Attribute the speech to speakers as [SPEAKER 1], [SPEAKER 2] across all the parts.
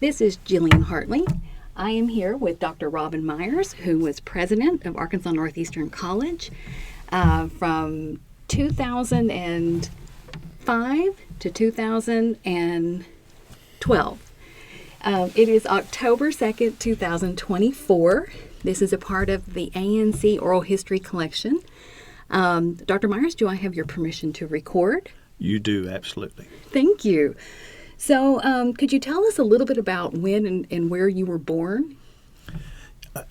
[SPEAKER 1] This is Jillian Hartley. I am here with Dr. Robin Myers, who was president of Arkansas Northeastern College from 2005 to 2012. It is October 2nd, 2024. This is a part of the ANC Oral History Collection. Dr. Myers, do I have your permission to record?
[SPEAKER 2] You do, absolutely.
[SPEAKER 1] Thank you. So, could you tell us a little bit about when and where you were born?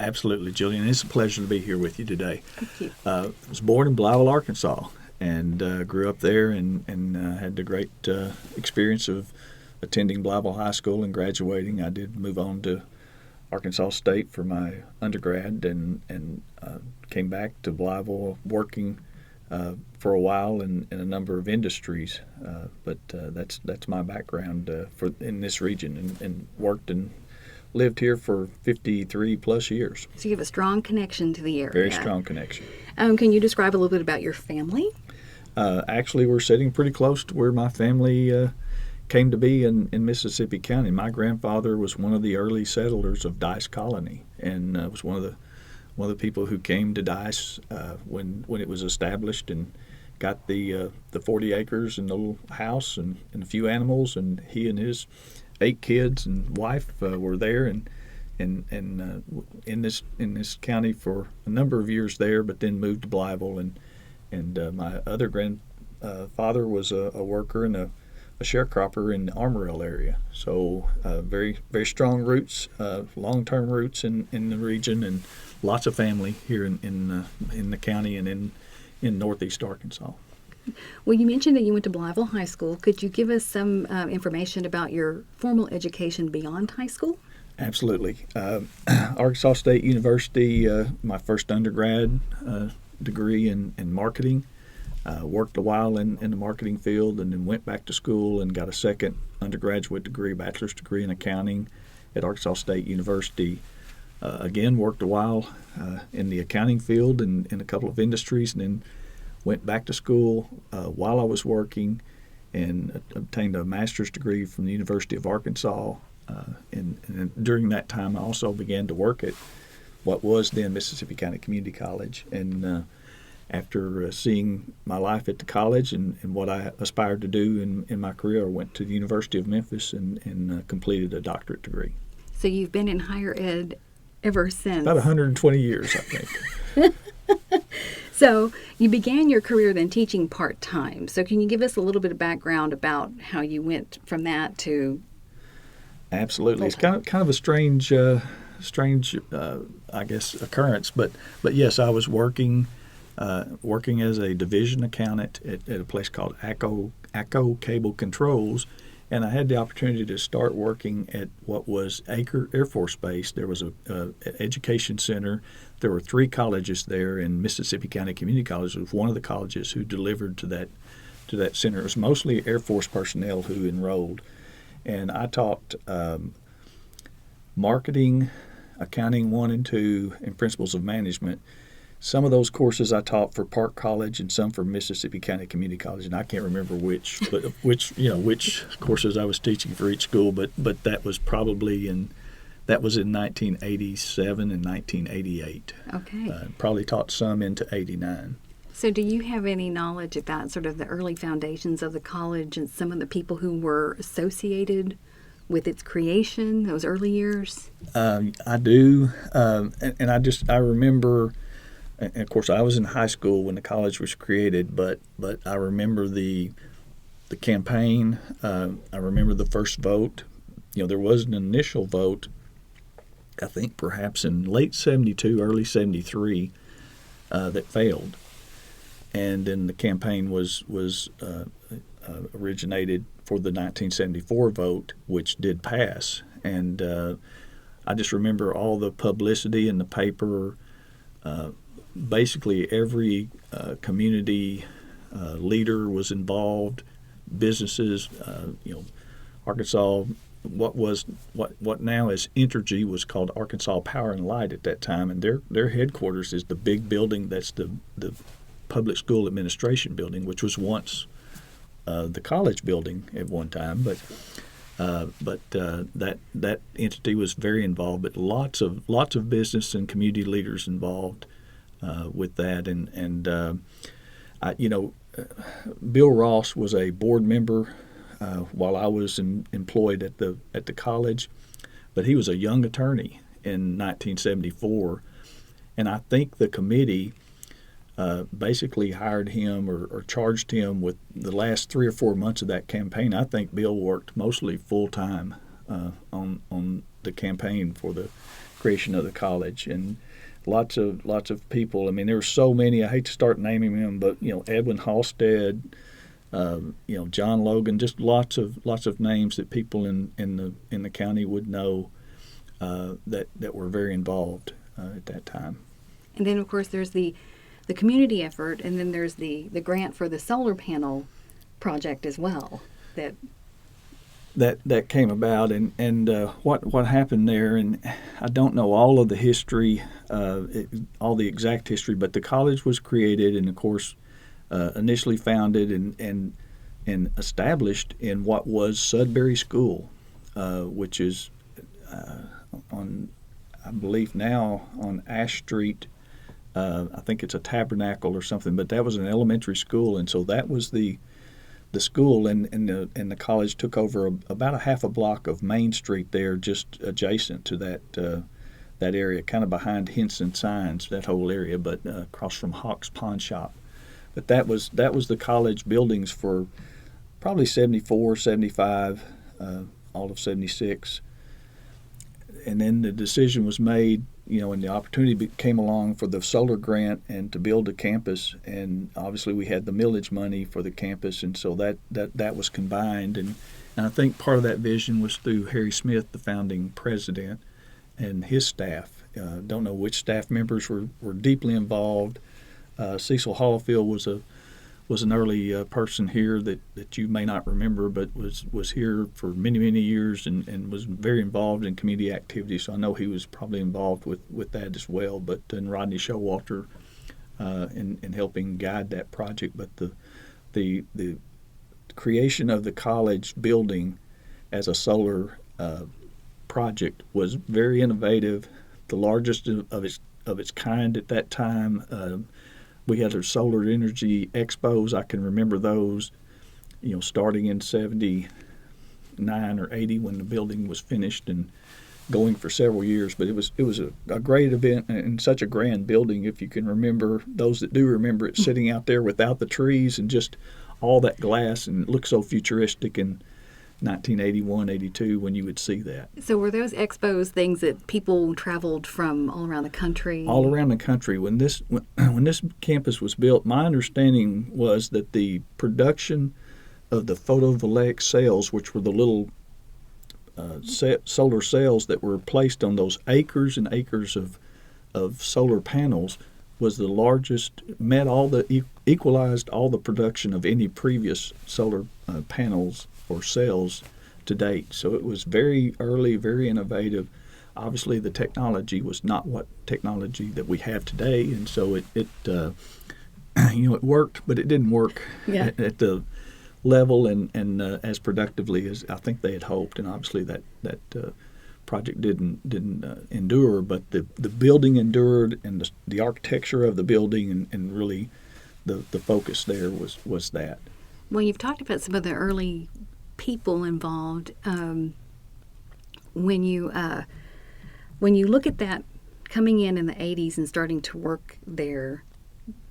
[SPEAKER 2] Absolutely, Jillian. It's a pleasure to be here with you today.
[SPEAKER 1] Thank you.
[SPEAKER 2] I was born in Blytheville, Arkansas, and grew up there and had the great experience of attending Blytheville High School and graduating. I did move on to Arkansas State for my undergrad and came back to Blytheville working for a while in a number of industries, but that's my background in this region, and worked and lived here for 53 plus years.
[SPEAKER 1] So you have a strong connection to the area.
[SPEAKER 2] Very strong connection.
[SPEAKER 1] Can you describe a little bit about your family?
[SPEAKER 2] Actually, we're sitting pretty close to where my family came to be in Mississippi County. My grandfather was one of the early settlers of Dice Colony, and was one of the people who came to Dice when it was established, and got the 40 acres and the little house and a few animals, and he and his 8 kids and wife were there and in this county for a number of years there, but then moved to Blytheville, and my other grandfather was a worker and a sharecropper in the Armorel area. So very very strong roots, long-term roots in the region, and lots of family here in the county and in Northeast Arkansas.
[SPEAKER 1] Well, you mentioned that you went to Blytheville High School. Could you give us some information about your formal education beyond high school?
[SPEAKER 2] Absolutely. Arkansas State University, my first undergrad degree in marketing. Worked a while in the marketing field, and then went back to school and got a second undergraduate degree, bachelor's degree in accounting at Arkansas State University. Again, worked a while in the accounting field and in a couple of industries, and then went back to school while I was working, and obtained a master's degree from the University of Arkansas. And during that time, I also began to work at what was then Mississippi County Community College. And after seeing my life at the college and what I aspired to do in my career, I went to the University of Memphis and completed a doctorate degree.
[SPEAKER 1] So you've been in higher ed ever since?
[SPEAKER 2] About 120 years, I think.
[SPEAKER 1] So you began your career then teaching part-time. So can you give us a little bit of background about how you went from that to
[SPEAKER 2] Absolutely.
[SPEAKER 1] full-time?
[SPEAKER 2] It's kind of a strange, I guess, occurrence. But yes, I was working as a division accountant at a place called ACO Cable Controls, and I had the opportunity to start working at what was Eaker Airforce Base. There was an education center. There were 3 colleges there, and Mississippi County Community College was one of the colleges who delivered to that center. It was mostly Air Force personnel who enrolled, and I taught marketing, accounting 1 and 2, and principles of management. Some of those courses I taught for Park College and some for Mississippi County Community College, and I can't remember which courses I was teaching for each school, but that was probably in 1987 and 1988.
[SPEAKER 1] Okay.
[SPEAKER 2] Probably taught some into 89.
[SPEAKER 1] So do you have any knowledge about sort of the early foundations of the college and some of the people who were associated with its creation, those early years?
[SPEAKER 2] I do, and I remember. And of course, I was in high school when the college was created, but I remember the campaign. I remember the first vote. There was an initial vote, I think perhaps in late 72, early 73, that failed. And then the campaign was originated for the 1974 vote, which did pass. And I just remember all the publicity in the paper. Basically every community leader was involved, businesses, Arkansas, what now is Entergy was called Arkansas Power and Light at that time, and their headquarters is the big building that's the public school administration building, which was once the college building at one time. But That entity was very involved, but lots of business and community leaders involved with that. Bill Ross was a board member while I was employed at the college, but he was a young attorney in 1974, and I think the committee basically hired him or charged him with the last 3 or 4 months of that campaign. I think Bill worked mostly full time on the campaign for the creation of the college, and lots of people. I mean, there were so many. I hate to start naming them, but Edwin Halstead, John Logan, just lots of names that people in the county would know that were very involved at that time.
[SPEAKER 1] And then, of course, there's the community effort, and then there's the grant for the solar panel project as well.
[SPEAKER 2] That came about, and what happened there, and I don't know all of the history, all the exact history, but the college was created, and of course, initially founded and established in what was Sudbury School, which is on, I believe now on Ash Street. I think it's a tabernacle or something, but that was an elementary school, and so that was the school, and the college took over about a half a block of Main Street there, just adjacent to that area, kind of behind Henson Signs, that whole area, but across from Hawk's Pawn Shop. But that was the college buildings for probably 74, 75, all of 76. And then the decision was made, and the opportunity came along for the solar grant and to build a campus. And obviously we had the millage money for the campus, and so that was combined. And I think part of that vision was through Harry Smith, the founding president, and his staff. Don't know which staff members were deeply involved. Cecil Hollifield was an early person here that you may not remember, but was here for many years and was very involved in community activities. So I know he was probably involved with that as well. But then Rodney Showalter in helping guide that project. But the creation of the college building as a solar project was very innovative, the largest of its kind at that time. We had our solar energy expos. I can remember those, starting in 79 or 80 when the building was finished and going for several years. But it was a great event and such a grand building. If you can remember, those that do remember it, sitting out there without the trees and just all that glass, and it looked so futuristic in 1981, 82 when you would see that.
[SPEAKER 1] So were those expos things that people traveled from all around the country?
[SPEAKER 2] All around the country. When this campus was built, my understanding was that the production of the photovoltaic cells, which were the little solar cells that were placed on those acres and acres of solar panels, was the largest, equalized all the production of any previous solar panels or cells to date. So it was very early, very innovative. Obviously, the technology was not what technology that we have today, and so it it worked, but it didn't work at the level and as productively as I think they had hoped. And obviously, that project didn't endure, but the building endured, and the architecture of the building and really the focus there was that.
[SPEAKER 1] Well, you've talked about some of the early people involved. When you look at that coming in the 80s and starting to work there,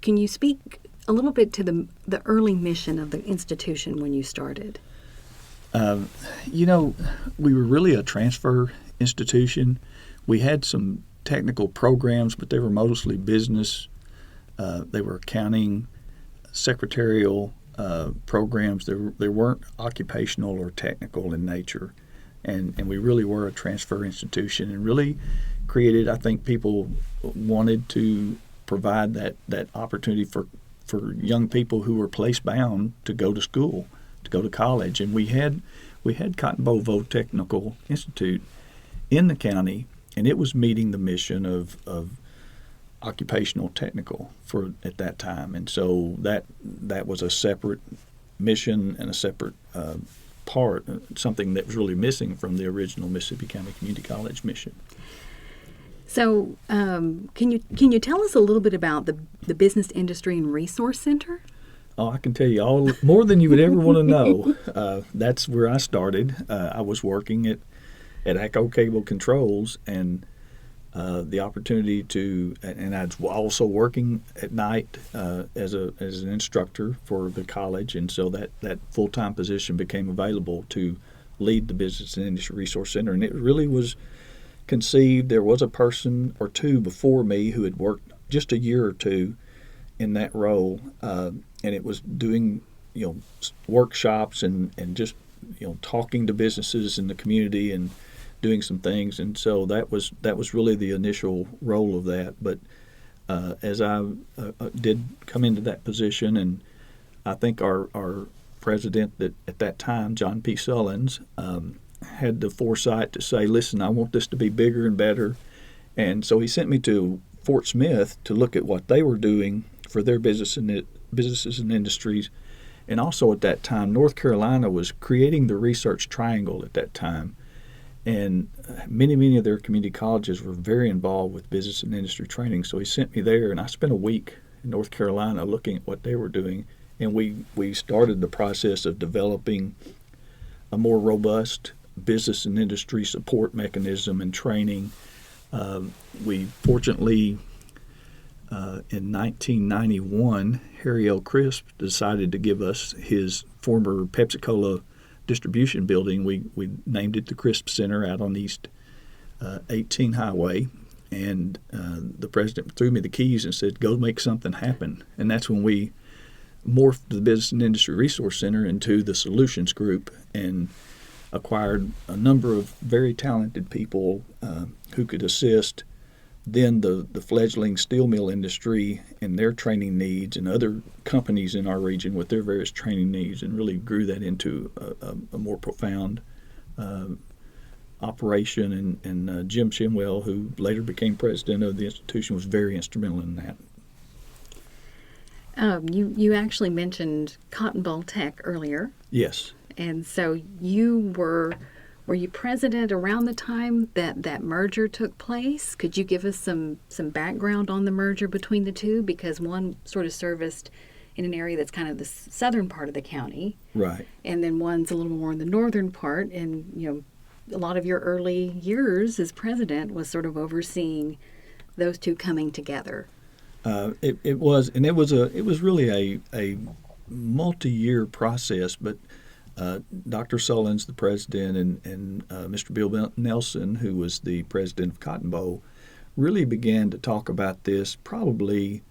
[SPEAKER 1] can you speak a little bit to the early mission of the institution when you started? We were really a transfer institution. We had some technical programs, but they were mostly business. They were accounting, secretarial programs. They weren't occupational or technical in nature, and we really were a transfer institution, and really created, I think people wanted to provide that opportunity for young people who were place bound to go to school, to go to college. And we had Cotton Bowl Technical Institute in the county, and it was meeting the mission of occupational technical at that time. And so that was a separate mission and a separate
[SPEAKER 2] part, something that was really missing from the original Mississippi County Community College mission.
[SPEAKER 1] So, can you tell us a little bit about the Business Industry and Resource Center?
[SPEAKER 2] Oh, I can tell you all more than you would ever want to know. That's where I started. I was working at ACO Cable Controls, and the opportunity and I was also working at night as an instructor for the college, and so that full-time position became available to lead the Business and Industry Resource Center, and it really was conceived. There was a person or two before me who had worked just a year or two in that role, and it was doing workshops and just talking to businesses in the community and doing some things, and so that was really the initial role of that. But as I did come into that position, and I think our president at that time, John P. Sullins, had the foresight to say, listen, I want this to be bigger and better. And so he sent me to Fort Smith to look at what they were doing for their businesses and industries. And also at that time, North Carolina was creating the Research Triangle at that time. And many of their community colleges were very involved with business and industry training. So he sent me there, and I spent a week in North Carolina looking at what they were doing. And we started the process of developing a more robust business and industry support mechanism and training. We fortunately, in 1991, Harry L. Crisp decided to give us his former Pepsi-Cola distribution building. We named it the Crisp Center out on East 18 Highway, and the president threw me the keys and said, go make something happen. And that's when we morphed the Business and Industry Resource Center into the Solutions Group and acquired a number of very talented people who could assist then the fledgling steel mill industry in their training needs, and other companies in our region with their various training needs, and really grew that into a more profound operation. And Jim Shimwell, who later became president of the institution, was very instrumental in that.
[SPEAKER 1] You actually mentioned Cotton Boll Tech earlier.
[SPEAKER 2] Yes.
[SPEAKER 1] And so were you president around the time that merger took place? Could you give us some background on the merger between the two? Because one sort of serviced in an area that's kind of the southern part of the county.
[SPEAKER 2] Right.
[SPEAKER 1] And then one's a little more in the northern part. And, a lot of your early years as president was sort of overseeing those two coming together.
[SPEAKER 2] It was really a multi-year process, but Dr. Sullins, the president, and Mr. Bill Nelson, who was the president of Cotton Boll, really began to talk about this probably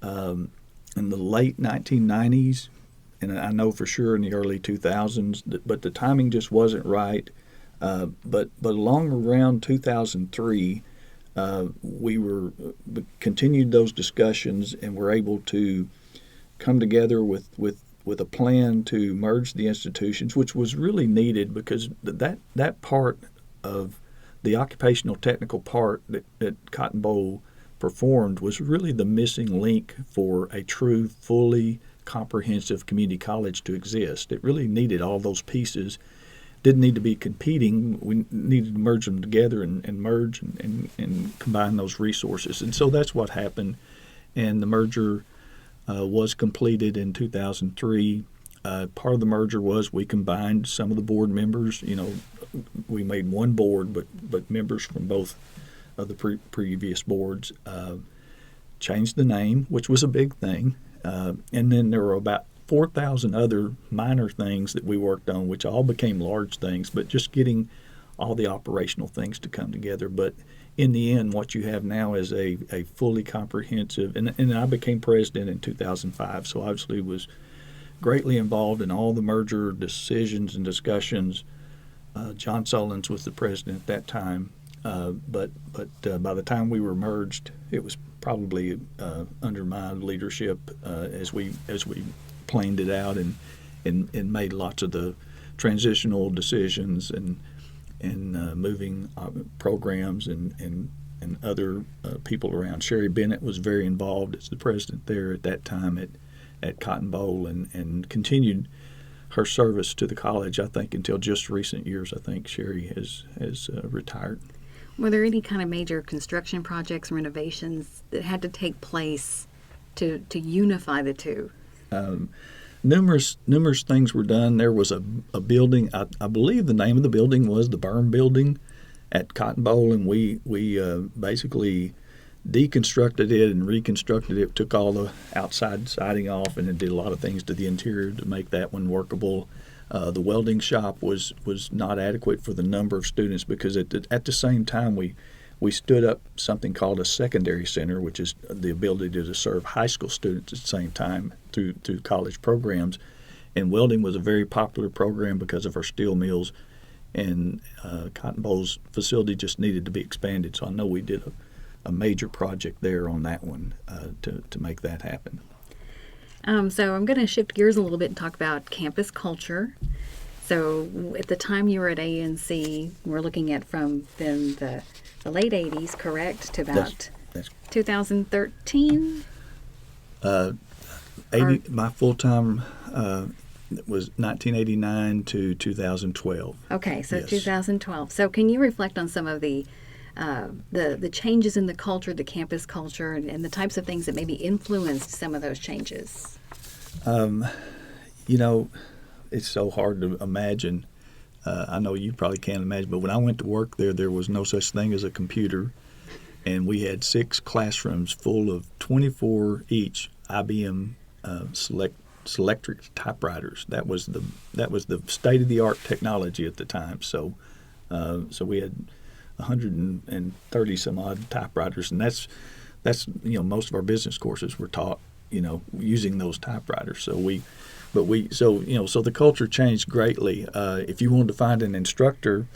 [SPEAKER 2] in the late 1990s, and I know for sure in the early 2000s, but the timing just wasn't right. But along around 2003, we continued those discussions and were able to come together with a plan to merge the institutions, which was really needed because that part of the occupational technical part that Cotton Boll performed was really the missing link for a true, fully comprehensive community college to exist. It really needed all those pieces. Didn't need to be competing. We needed to merge them together and merge and combine those resources. And so that's what happened. And the merger was completed in 2003. Part of the merger was we combined some of the board members. We made one board, but members from both of the previous boards. Changed the name, which was a big thing. And then there were about 4,000 other minor things that we worked on, which all became large things, but just getting all the operational things to come together. But in the end, what you have now is a fully comprehensive, and I became president in 2005, so obviously was greatly involved in all the merger decisions and discussions. John Sullins was the president at that time, but by the time we were merged, it was probably under my leadership as we planed it out and made lots of the transitional decisions and moving programs and other people around. Sherry Bennett was very involved as the president there at that time at Cotton Boll and continued her service to the college, I think, until just recent years. I think Sherry has retired.
[SPEAKER 1] Were there any kind of major construction projects, renovations that had to take place to unify the two?
[SPEAKER 2] Numerous things were done. There was a building. I believe the name of the building was the Burn Building at Cotton Bowl, and we basically deconstructed it and reconstructed it. Took all the outside siding off, and then did a lot of things to the interior to make that one workable. The welding shop was not adequate for the number of students, because at the same time we stood up something called a secondary center, which is the ability to serve high school students at the same time through college programs. And welding was a very popular program because of our steel mills, and Cotton Bowl's facility just needed to be expanded. So I know we did a major project there on that one to make that happen.
[SPEAKER 1] So I'm going to shift gears a little bit and talk about campus culture. So at the time you were at ANC, we're looking at from then the late 80s, correct, to about
[SPEAKER 2] that's
[SPEAKER 1] 2013?
[SPEAKER 2] My full-time was 1989 to 2012.
[SPEAKER 1] Okay, so
[SPEAKER 2] Yes.
[SPEAKER 1] 2012. So can you reflect on some of the changes in the culture, the campus culture, and the types of things that maybe influenced some of those changes?
[SPEAKER 2] It's so hard to imagine. I know you probably can't imagine, but when I went to work there was no such thing as a computer, and we had 6 classrooms full of 24 each IBM Selectric typewriters. That was the state-of-the-art technology at the time. So we had 130 some odd typewriters, and that's most of our business courses were taught using those typewriters. So the culture changed greatly. If you wanted to find an instructor,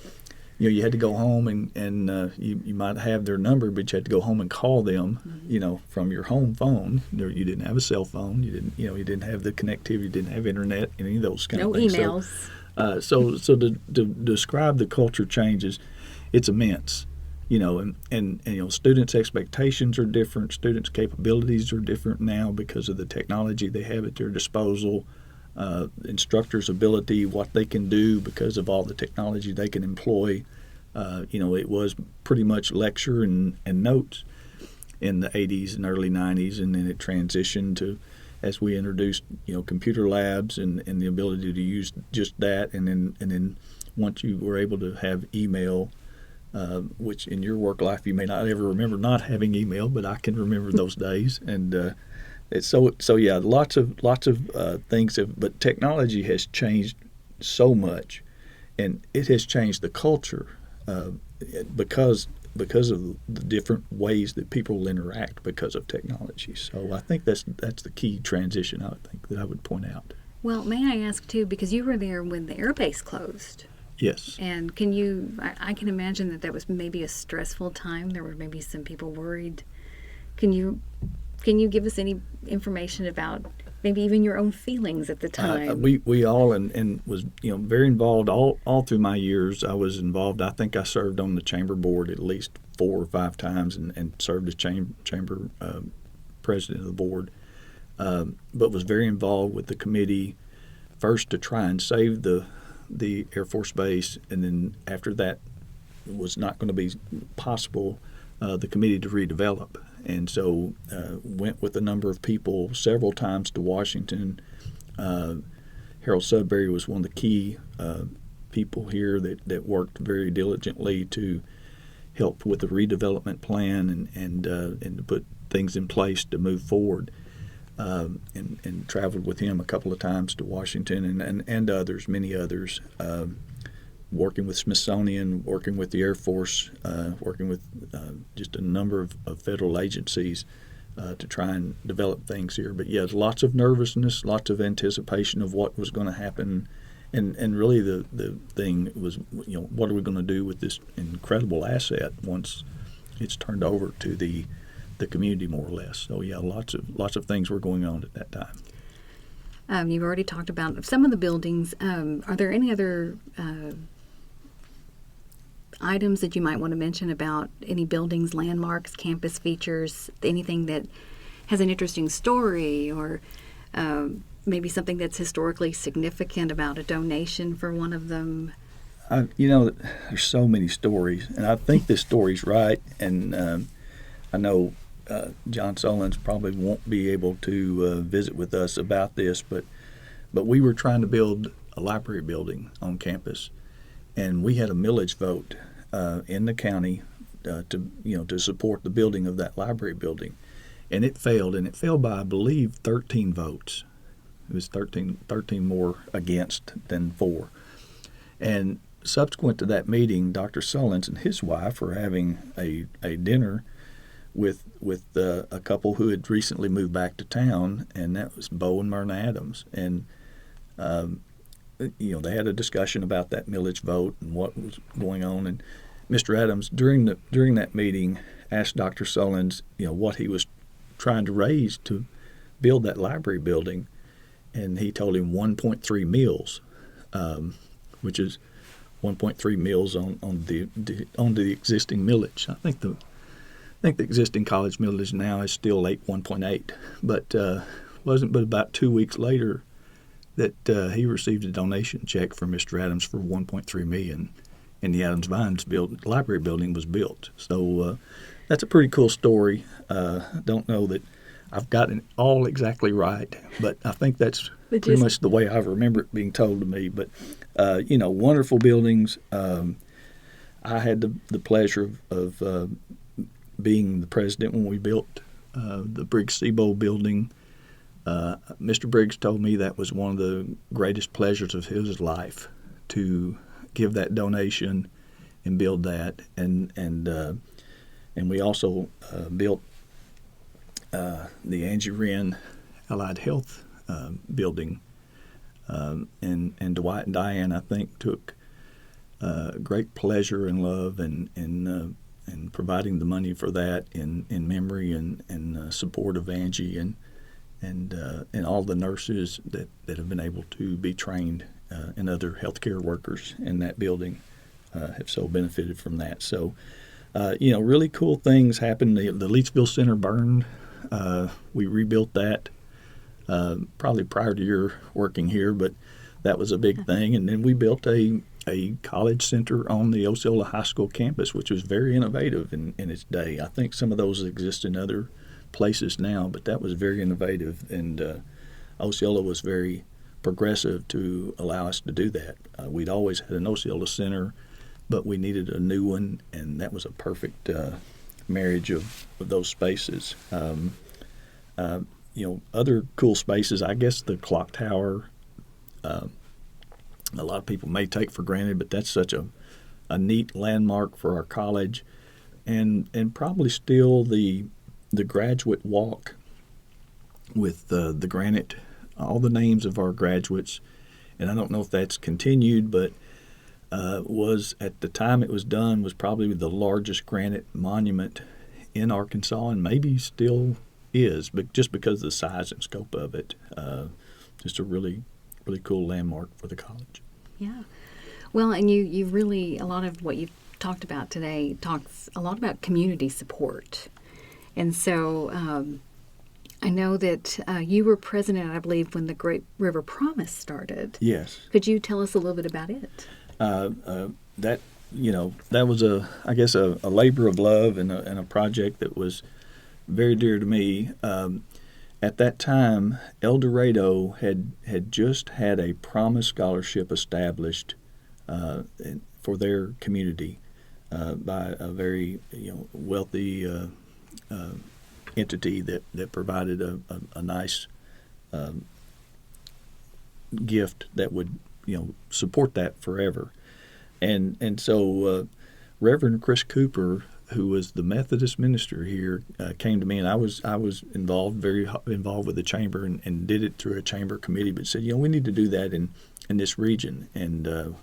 [SPEAKER 2] you had to go home and you might have their number, but you had to go home and call them, from your home phone. You didn't have a cell phone. You didn't have the connectivity. You didn't have internet. Any of those kind of things.
[SPEAKER 1] No emails.
[SPEAKER 2] So to describe the culture changes, it's immense. And students' expectations are different. Students' capabilities are different now because of the technology they have at their disposal. Instructors' ability, what they can do because of all the technology they can employ. It was pretty much lecture and notes in the 80s and early 90s, and then it transitioned to, as we introduced, computer labs and the ability to use just that, and then once you were able to have email, which in your work life you may not ever remember not having email, but I can remember those days. And lots of things but technology has changed so much, and it has changed the culture because of the different ways that people interact because of technology. So I think that's the key transition that I would point out.
[SPEAKER 1] Well, may I ask too, because you were there when the air base closed.
[SPEAKER 2] Yes.
[SPEAKER 1] And I can imagine that was maybe a stressful time. There were maybe some people worried. Can you give us any information about maybe even your own feelings at the time?
[SPEAKER 2] We all and was very involved all through my years. I was involved. I think I served on the chamber board at least 4 or 5 times and served as chamber president of the board. But was very involved with the committee, first to try and save the Air Force Base, and then after that was not going to be possible, the committee to redevelop. And so went with a number of people several times to Washington. Harold Sudbury was one of the key people here that worked very diligently to help with the redevelopment plan and to put things in place to move forward. And traveled with him a couple of times to Washington and others, many others, working with Smithsonian, working with the Airforce, working with just a number of federal agencies to try and develop things here. But yes, lots of nervousness, lots of anticipation of what was going to happen. And really the thing was, what are we going to do with this incredible asset once it's turned over to the community, more or less. So yeah, lots of things were going on at that time.
[SPEAKER 1] You've already talked about some of the buildings. Are there any other items that you might want to mention about any buildings, landmarks, campus features, anything that has an interesting story or maybe something that's historically significant about a donation for one of them?
[SPEAKER 2] There's so many stories, and I think this story's right. And I know John Solons probably won't be able to visit with us about this, but we were trying to build a library building on campus, and we had a millage vote in the county to support the building of that library building, and it failed by, I believe, 13 votes. It was 13 more against than for. And subsequent to that meeting, Dr. Solons and his wife were having a dinner with a couple who had recently moved back to town, and that was Boll and Myrna Adams. And they had a discussion about that millage vote and what was going on. And Mr. Adams, during that meeting, asked Dr. Solons, what he was trying to raise to build that library building, and he told him 1.3 mills, which is 1.3 mills on the existing millage. I think the existing college millage now is still 1.8, but wasn't but about 2 weeks later that he received a donation check from Mr. Adams for 1.3 million, and the Adams Vines library building was built. So that's a pretty cool story. I don't know that I've gotten it all exactly right, but I think that's pretty much the way I remember it being told to me. But wonderful buildings. I had the pleasure of being the president when we built the Briggs-Sebo building. Mr. Briggs told me that was one of the greatest pleasures of his life, to give that donation and build that. And we also built the Angie Wren Allied Health building. And Dwight and Diane, I think, took great pleasure and love in providing the money for that in memory and support of Angie and all the nurses that have been able to be trained and other healthcare workers in that building have so benefited from that. So, really cool things happened. The Leetsville Center burned. We rebuilt that probably prior to your working here, but that was a big thing. And then we built a college center on the Osceola High School campus, which was very innovative in its day. I think some of those exist in other places now, but that was very innovative, and Osceola was very progressive to allow us to do that. We'd always had an Osceola Center, but we needed a new one, and that was a perfect marriage of those spaces. Other cool spaces, I guess the clock tower, a lot of people may take for granted, but that's such a neat landmark for our college, and probably still the graduate walk with the granite, all the names of our graduates. And I don't know if that's continued, but was, at the time it was done, was probably the largest granite monument in Arkansas, and maybe still is, but just because of the size and scope of it. Just a really, really cool landmark for the college.
[SPEAKER 1] Yeah. Well, and you really, a lot of what you've talked about today talks a lot about community support. And so I know that you were president, I believe, when the Great River Promise started.
[SPEAKER 2] Yes.
[SPEAKER 1] Could you tell us a little bit about it?
[SPEAKER 2] That was a labor of love and a project that was very dear to me. At that time, El Dorado had just had a Promise Scholarship established for their community by a very wealthy entity that provided a nice gift that would support that forever. And so Reverend Chris Cooper, who was the Methodist minister here, came to me, and I was very involved with the chamber and did it through a chamber committee, but said, we need to do that in this region. And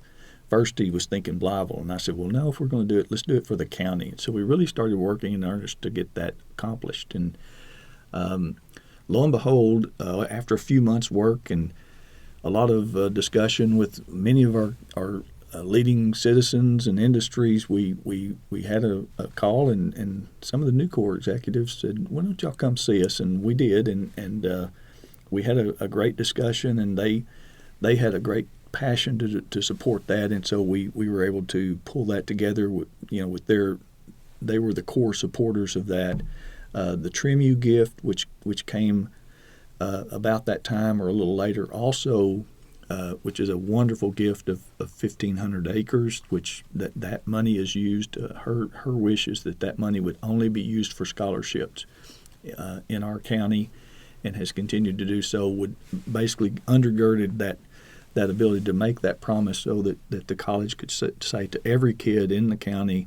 [SPEAKER 2] first he was thinking Blytheville, and I said, well, no, if we're going to do it, let's do it for the county. And so we really started working in earnest to get that accomplished. And lo and behold, after a few months' work and a lot of discussion with many of our leading citizens and industries, we had a call, and some of the Nucor executives said, why don't y'all come see us? And we did, and we had a great discussion, and they had a great passion to support that, and so we were able to pull that together with they were the core supporters of that. The Trimu gift, which came about that time or a little later, also, which is a wonderful gift of 1,500 acres, which that money is used. Her wish is that money would only be used for scholarships in our county, and has continued to do so. Would basically undergirded that ability to make that promise, so that the college could say to every kid in the county,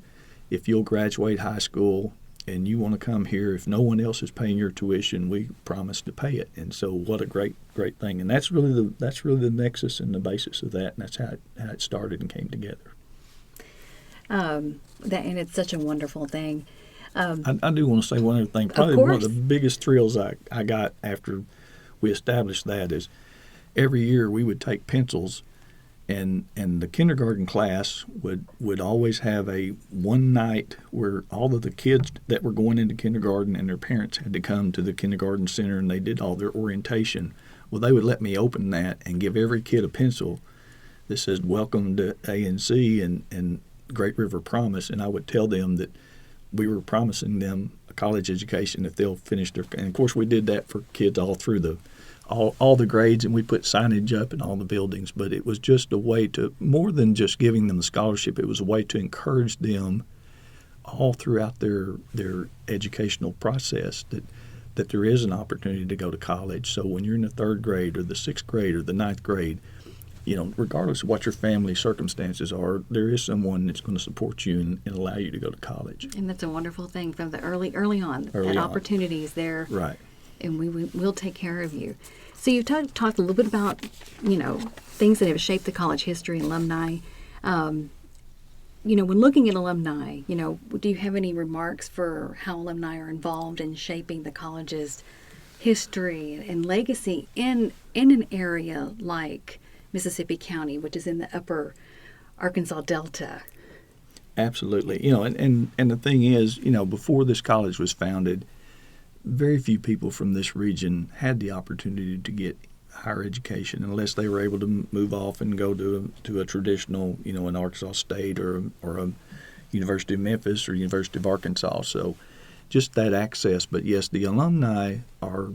[SPEAKER 2] if you'll graduate high school and you want to come here, if no one else is paying your tuition, we promise to pay it. And so, what a great thing! And that's really the nexus and the basis of that, and that's how it started and came together.
[SPEAKER 1] And it's such a wonderful thing.
[SPEAKER 2] I do want to say one other thing. Probably one of the biggest thrills I got after we established that is every year we would take pencils, and the kindergarten class would always have a one night where all of the kids that were going into kindergarten and their parents had to come to the kindergarten center, and they did all their orientation. Well, they would let me open that and give every kid a pencil that says "Welcome to ANC" and Great River Promise, and I would tell them that we were promising them a college education if they'll finish their. And of course, we did that for kids all through all the grades, and we put signage up in all the buildings. But it was just a way to, more than just giving them the scholarship, it was a way to encourage them all throughout their educational process that there is an opportunity to go to college. So when you're in the third grade or the sixth grade or the ninth grade, regardless of what your family circumstances are, there is someone that's going to support you and allow you to go to college.
[SPEAKER 1] And that's a wonderful thing from the early on. That opportunity is there.
[SPEAKER 2] Right.
[SPEAKER 1] And we'll take care of you. So you talked a little bit about, things that have shaped the college history, alumni. When looking at alumni, do you have any remarks for how alumni are involved in shaping the college's history and legacy in an area like Mississippi County, which is in the upper Arkansas Delta?
[SPEAKER 2] Absolutely. And the thing is, before this college was founded, very few people from this region had the opportunity to get higher education unless they were able to move off and go to a traditional, an Arkansas State or a University of Memphis or University of Arkansas. So just that access. But yes, the alumni are,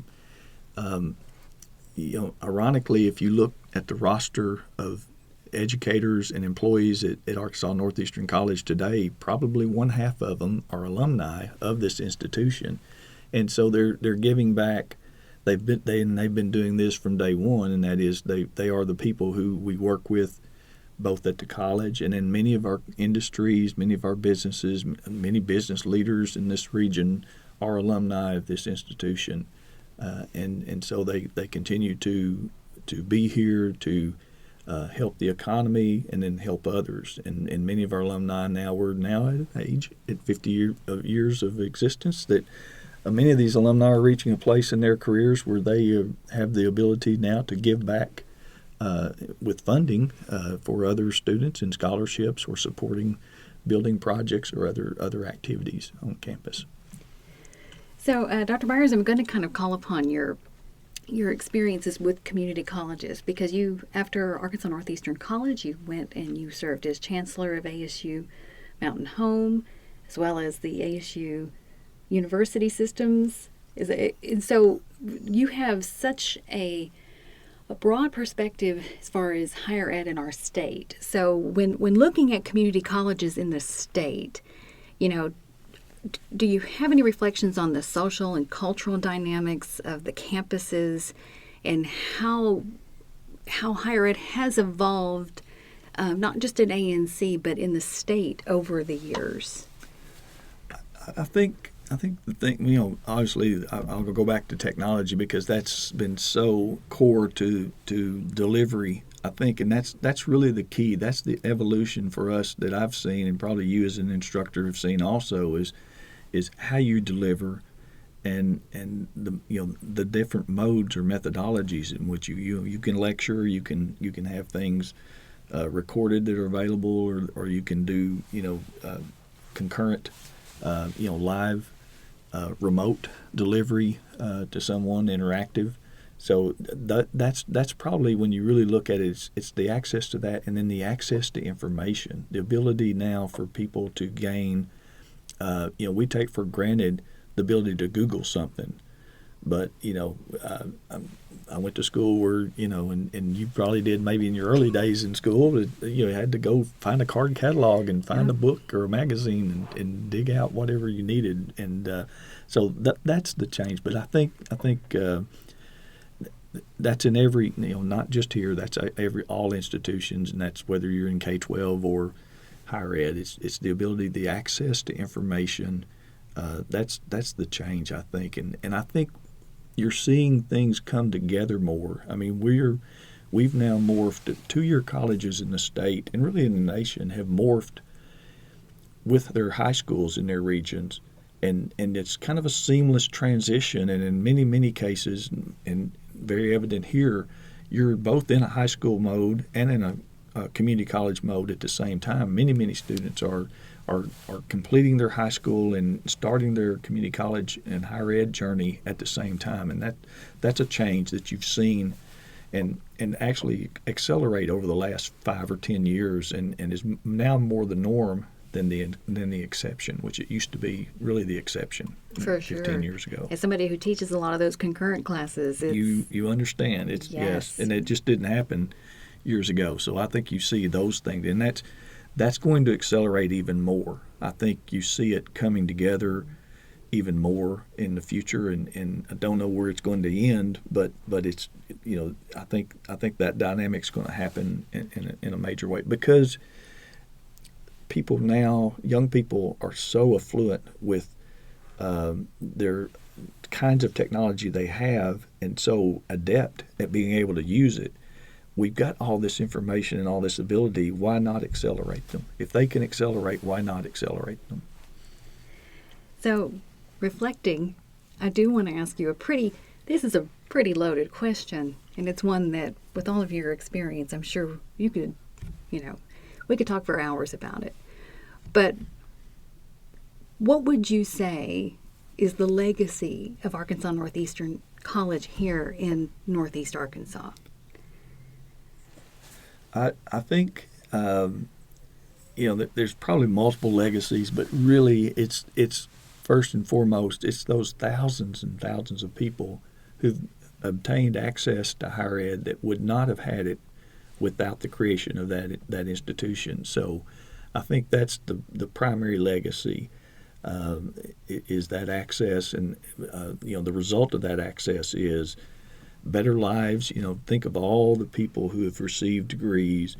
[SPEAKER 2] ironically, if you look at the roster of educators and employees at Arkansas Northeastern College today, probably one half of them are alumni of this institution. And so they're giving back. They've been doing this from day one, and that is they are the people who we work with both at the college and in many of our industries, many of our businesses, many business leaders in this region are alumni of this institution, and so they continue to be here to help the economy and then help others. And many of our alumni we're now at an age at 50 years of existence that. Many of these alumni are reaching a place in their careers where they have the ability now to give back with funding for other students and scholarships or supporting building projects or other activities on campus.
[SPEAKER 1] So, Dr. Byers, I'm going to kind of call upon your experiences with community colleges, because after Arkansas Northeastern College, you went and you served as chancellor of ASU Mountain Home, as well as the ASU University systems. And so you have such a broad perspective as far as higher ed in our state. So when looking at community colleges in the state, do you have any reflections on the social and cultural dynamics of the campuses and how higher ed has evolved, not just at ANC, but in the state over the years?
[SPEAKER 2] I think the thing, obviously I'll go back to technology because that's been so core to delivery, I think, and that's really the key. That's the evolution for us that I've seen, and probably you as an instructor have seen also, is how you deliver and the different modes or methodologies in which you can lecture, you can have things recorded that are available, or you can do concurrent live remote delivery to someone, interactive. So that's probably when you really look at it, it's the access to that, and then the access to information, the ability now for people to gain. We take for granted the ability to Google something, but I went to school where and you probably did maybe in your early days in school, but you had to go find a card catalog and find a book or a magazine and dig out whatever you needed, and so that's the change. But I think that's in every, not just here. That's all institutions, and that's whether you're in K-12 or higher ed. It's the ability, the access to information. That's the change, I think, and I think you're seeing things come together more. I mean, we've now morphed. 2-year colleges in the state and really in the nation have morphed with their high schools in their regions, and it's kind of a seamless transition. And in many cases, and very evident here, you're both in a high school mode and in a community college mode at the same time. Many students are completing their high school and starting their community college and higher ed journey at the same time, and that's a change that you've seen and actually accelerate over the last 5 or 10 years, and is now more the norm than the exception, which it used to be really the exception
[SPEAKER 1] For
[SPEAKER 2] 15
[SPEAKER 1] sure.
[SPEAKER 2] years ago.
[SPEAKER 1] As somebody who teaches a lot of those concurrent classes,
[SPEAKER 2] You understand. It's yes, and it just didn't happen years ago. So I think you see those things, and that's going to accelerate even more. I think you see it coming together even more in the future, and I don't know where it's going to end, but it's I think that dynamic's going to happen in a major way, because people now, young people, are so affluent with their kinds of technology they have, and so adept at being able to use it. We've got all this information and all this ability. Why not accelerate them? If they can accelerate, why not accelerate them?
[SPEAKER 1] So, reflecting, I do want to ask you this is a pretty loaded question, and it's one that, with all of your experience, I'm sure you could, we could talk for hours about it. But what would you say is the legacy of Arkansas Northeastern College here in Northeast Arkansas?
[SPEAKER 2] I think there's probably multiple legacies, but really it's first and foremost, it's those thousands and thousands of people who've obtained access to higher ed that would not have had it without the creation of that institution. So I think that's the primary legacy, is that access, and the result of that access is better lives. Think of all the people who have received degrees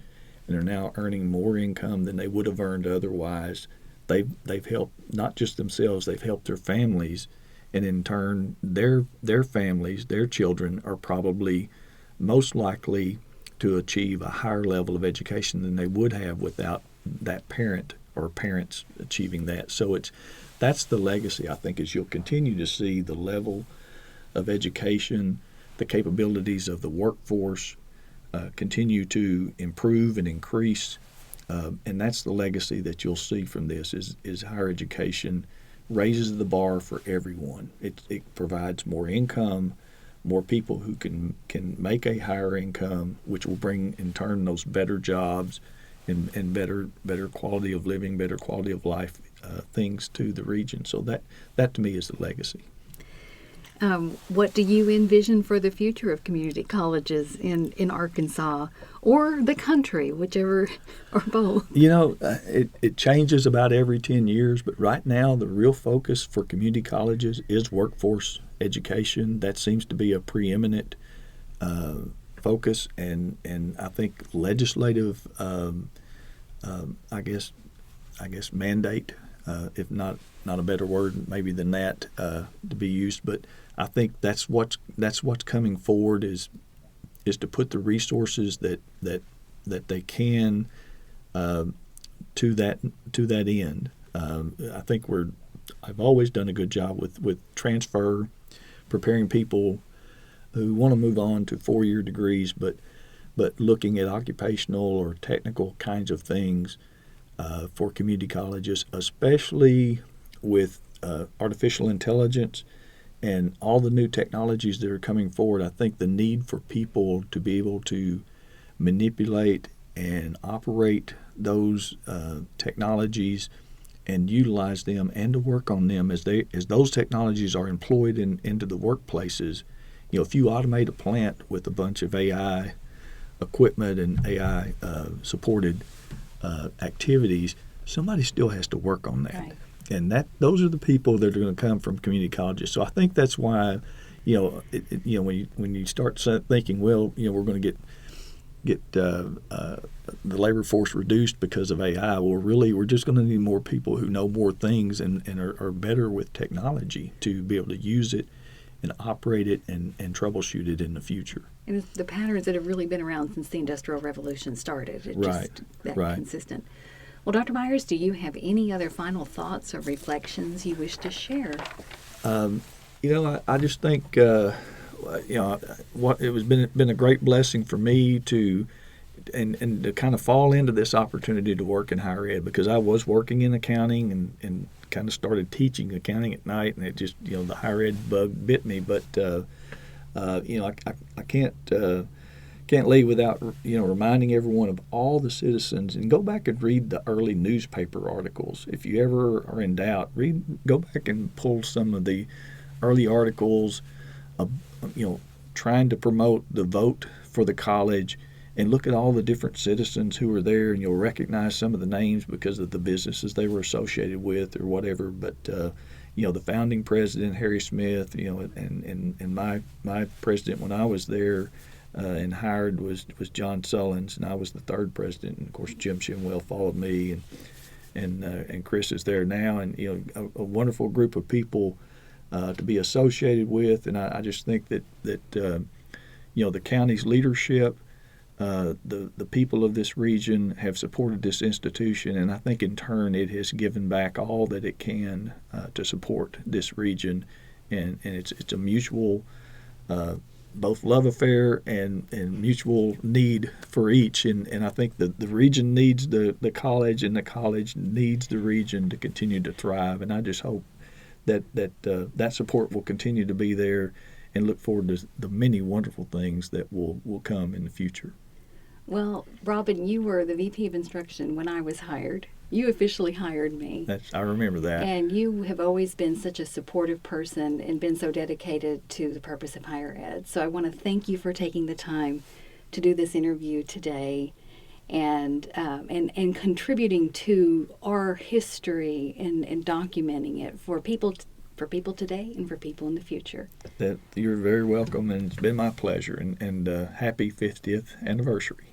[SPEAKER 2] and are now earning more income than they would have earned otherwise. They've helped not just themselves, they've helped their families, and in turn their families, their children, are probably most likely to achieve a higher level of education than they would have without that parent or parents achieving that. So that's the legacy, I think, is you'll continue to see the level of education, the capabilities of the workforce continue to improve and increase, and that's the legacy that you'll see from this is higher education raises the bar for everyone. It provides more income, more people who can make a higher income, which will bring in turn those better jobs and better quality of living, better quality of life things to the region. So that to me is the legacy.
[SPEAKER 1] What do you envision for the future of community colleges in Arkansas or the country, whichever, or both?
[SPEAKER 2] It changes about every 10 years, but right now the real focus for community colleges is workforce education. That seems to be a preeminent focus, and I think legislative, I guess mandate, if not a better word maybe than that to be used, but I think that's what's coming forward is to put the resources that they can to that end. I think I've always done a good job with transfer, preparing people who want to move on to 4-year degrees, but looking at occupational or technical kinds of things for community colleges, especially with artificial intelligence and all the new technologies that are coming forward, I think the need for people to be able to manipulate and operate those technologies and utilize them and to work on them as those technologies are employed into the workplaces. If you automate a plant with a bunch of AI equipment and AI supported activities, somebody still has to work on that.
[SPEAKER 1] Right.
[SPEAKER 2] And those are the people that are going to come from community colleges. So I think that's why, when you start thinking, well, we're going to get the labor force reduced because of AI. Well, really, we're just going to need more people who know more things and are better with technology to be able to use it and operate it and troubleshoot it in the future.
[SPEAKER 1] And it's the patterns that have really been around since the Industrial Revolution started. It's just that consistent. Well, Dr. Myers, do you have any other final thoughts or reflections you wish to share?
[SPEAKER 2] I just think what it was been a great blessing for me to and to kind of fall into this opportunity to work in higher ed, because I was working in accounting and kind of started teaching accounting at night, and it just the higher ed bug bit me. But I can't leave without reminding everyone of all the citizens, and go back and read the early newspaper articles. If you ever are in doubt, go back and pull some of the early articles of trying to promote the vote for the college, and look at all the different citizens who were there, and you'll recognize some of the names because of the businesses they were associated with or whatever. But the founding president, Harry Smith, and my president when I was there and hired was John Sullins, and I was the third president. And of course, Jim Shimwell followed me, and Chris is there now, and a wonderful group of people to be associated with. And I just think that the county's leadership, the people of this region have supported this institution, and I think in turn it has given back all that it can to support this region, and it's a mutual both love affair and mutual need for each, and I think the region needs the college, and the college needs the region to continue to thrive. And I just hope that support will continue to be there, and look forward to the many wonderful things that will come in the future.
[SPEAKER 1] Well, Robin, you were the VP of Instruction when I was hired. You officially hired me.
[SPEAKER 2] I remember that.
[SPEAKER 1] And you have always been such a supportive person and been so dedicated to the purpose of higher ed. So I want to thank you for taking the time to do this interview today, and contributing to our history and documenting it for people today and for people in the future.
[SPEAKER 2] That you're very welcome, and it's been my pleasure, and happy 50th anniversary.